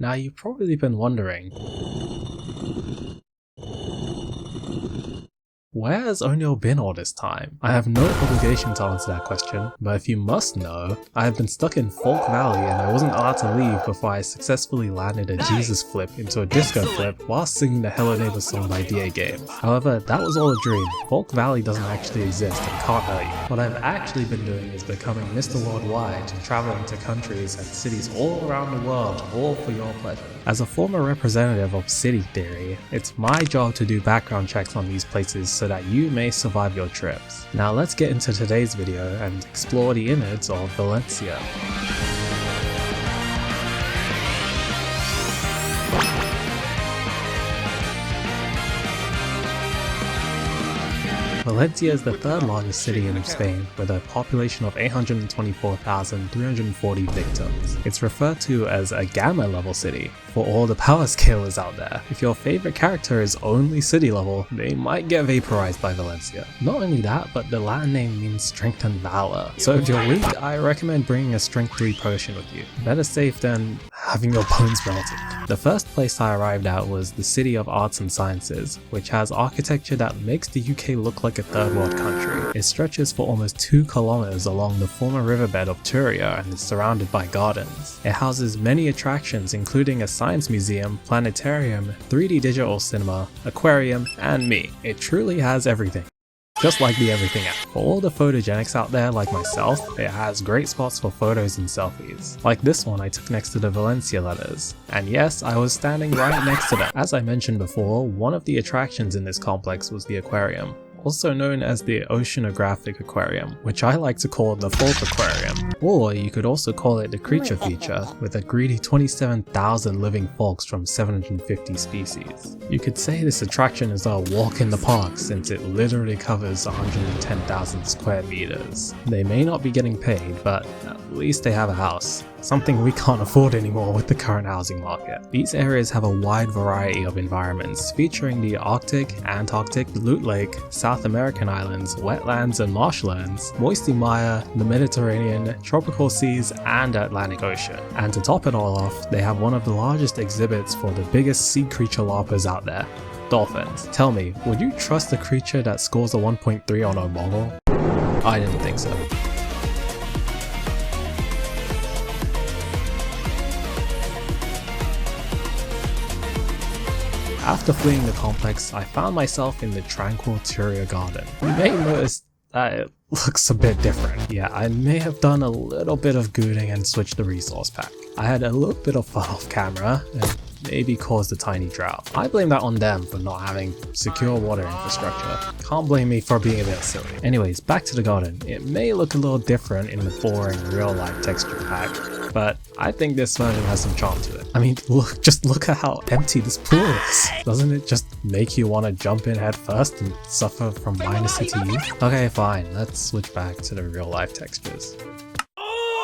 Now you've probably been wondering, where has Oneil been all this time? I have no obligation to answer that question, but if you must know, I have been stuck in Folk Valley and I wasn't allowed to leave before I successfully landed a Jesus flip into a disco flip while singing the Hello Neighbor song by DA Games. However, that was all a dream. Folk Valley doesn't actually exist and can't hurt you. What I've actually been doing is becoming Mr. Worldwide, traveling to countries and cities all around the world, all for your pleasure. As a former representative of city theory, it's my job to do background checks on these places so that you may survive your trips. Now let's get into today's video and explore the innards of Valencia. Valencia is the third largest city in Spain, with a population of 824,340 victims. It's referred to as a gamma level city for all the power scalers out there. If your favorite character is only city level, they might get vaporized by Valencia. Not only that, but the Latin name means strength and valor. So if you're weak, I recommend bringing a strength 3 potion with you. Better safe than having your bones melted. The first place I arrived at was the City of Arts and Sciences, which has architecture that makes the UK look like a third world country. It stretches for almost 2 kilometers along the former riverbed of Turia and is surrounded by gardens. It houses many attractions including a science museum, planetarium, 3D digital cinema, aquarium, and me. It truly has everything. Just like the Everything app. For all the photogenics out there like myself, it has great spots for photos and selfies. Like this one I took next to the Valencia letters. And yes, I was standing right next to them. As I mentioned before, one of the attractions in this complex was the aquarium, also known as the Oceanographic Aquarium, which I like to call the Folk Aquarium. Or you could also call it the Creature Feature, with a greedy 27,000 living folks from 750 species. You could say this attraction is a walk in the park since it literally covers 110,000 square meters. They may not be getting paid, but at least they have a house. Something we can't afford anymore with the current housing market. These areas have a wide variety of environments, featuring the Arctic, Antarctic, Loot Lake, South American islands, wetlands and marshlands, moisty mire, the Mediterranean, tropical seas, and Atlantic Ocean. And to top it all off, they have one of the largest exhibits for the biggest sea creature larpers out there, dolphins. Tell me, would you trust a creature that scores a 1.3 on Omegle? I didn't think so. After fleeing the complex, I found myself in the tranquil Turia garden. You may notice that it looks a bit different. Yeah, I may have done a little bit of gooning and switched the resource pack. I had a little bit of fun off camera and maybe caused a tiny drought. I blame that on them for not having secure water infrastructure. Can't blame me for being a bit silly. Anyways, back to the garden. It may look a little different in the boring real life texture pack, but I think this version has some charm to it. I mean, just look at how empty this pool is. Doesn't it just make you want to jump in head first and suffer from minus CTU? Okay, fine, let's switch back to the real life textures.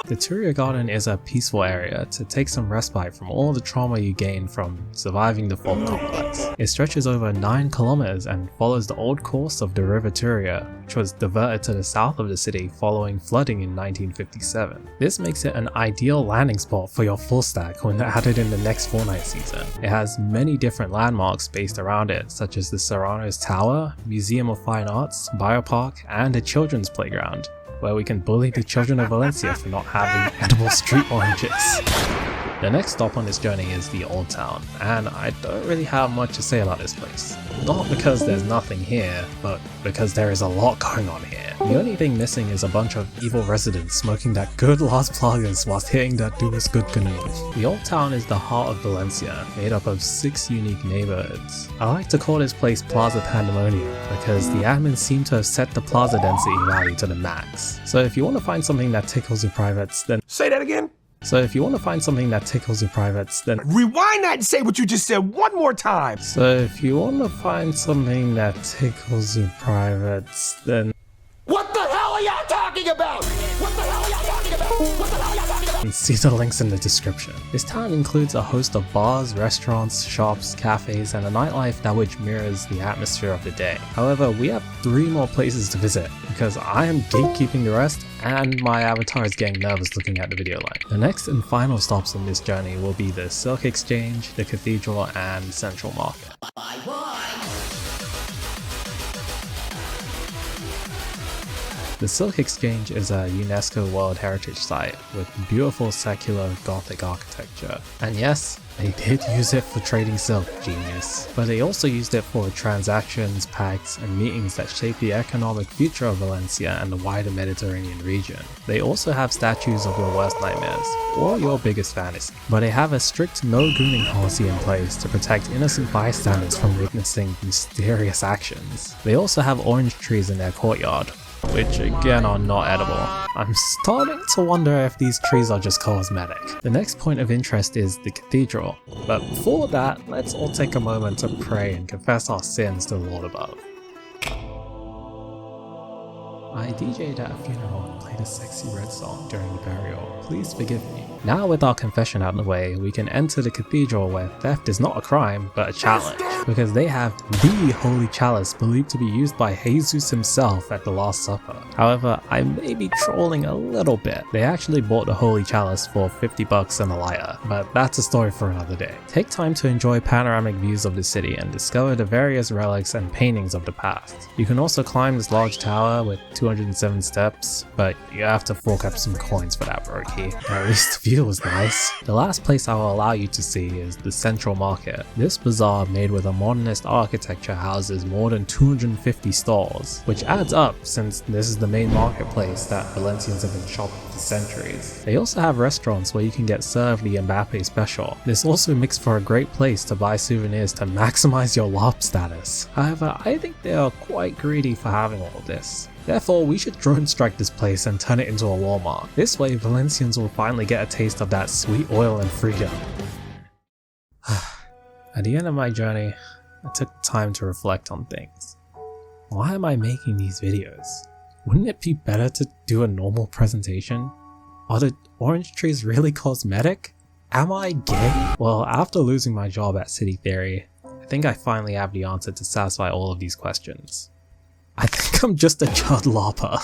The Turia Garden is a peaceful area to take some respite from all the trauma you gain from surviving the Folk complex. It stretches over 9 kilometers and follows the old course of the River Turia, which was diverted to the south of the city following flooding in 1957. This makes it an ideal landing spot for your full stack when added in the next Fortnite season. It has many different landmarks based around it, such as the Serrano's Tower, Museum of Fine Arts, Biopark, and a children's playground, where we can bully the children of Valencia for not having edible street oranges. The next stop on this journey is the Old Town, and I don't really have much to say about this place. Not because there's nothing here, but because there is a lot going on here. The only thing missing is a bunch of evil residents smoking that good Las Plagas whilst hitting that Duas Good Canoe. The Old Town is the heart of Valencia, made up of 6 unique neighborhoods. I like to call this place Plaza Pandemonium because the admins seem to have set the plaza density value to the max. So if you want to find something that tickles your privates, then say that again. Rewind that and say what you just said one more time. So if you want to find something that tickles your privates, then what the hell are y'all talking about? What the hell are y'all talking about? What the hell are y'all talking about? and see the links in the description. This town includes a host of bars, restaurants, shops, cafes, and a nightlife that which mirrors the atmosphere of the day. However, we have 3 more places to visit because I am gatekeeping the rest and my avatar is getting nervous looking at the video line. The next and final stops on this journey will be the Silk Exchange, the Cathedral, and Central Market. The Silk Exchange is a UNESCO World Heritage Site with beautiful secular Gothic architecture. And yes, they did use it for trading silk, genius. But they also used it for transactions, pacts, and meetings that shape the economic future of Valencia and the wider Mediterranean region. They also have statues of your worst nightmares, or your biggest fantasy. But they have a strict no gooning policy in place to protect innocent bystanders from witnessing mysterious actions. They also have orange trees in their courtyard, which again are not edible. I'm starting to wonder if these trees are just cosmetic. The next point of interest is the cathedral, but before that, let's all take a moment to pray and confess our sins to the Lord above. I DJ'd at a funeral and played a sexy red song during the burial. Please forgive me. Now with our confession out of the way, we can enter the cathedral where theft is not a crime, but a challenge. Because they have the Holy Chalice believed to be used by Jesus himself at the Last Supper. However, I may be trolling a little bit. They actually bought the Holy Chalice for 50 bucks and a lighter, but that's a story for another day. Take time to enjoy panoramic views of the city and discover the various relics and paintings of the past. You can also climb this large tower with 207 steps, but you have to fork up some coins for that, brokey. At least the view was nice. The last place I will allow you to see is the Central Market. This bazaar made with a modernist architecture houses more than 250 stalls, which adds up since this is the main marketplace that Valencians have been shopping for centuries. They also have restaurants where you can get served the Mbappe special. This also makes for a great place to buy souvenirs to maximize your LARP status. However, I think they are quite greedy for having all of this. Therefore, we should drone strike this place and turn it into a Walmart. This way, Valencians will finally get a taste of that sweet oil and freedom. At the end of my journey, I took time to reflect on things. Why am I making these videos? Wouldn't it be better to do a normal presentation? Are the orange trees really cosmetic? Am I gay? Well, after losing my job at City Theory, I think I finally have the answer to satisfy all of these questions. I think I'm just a child LARPer.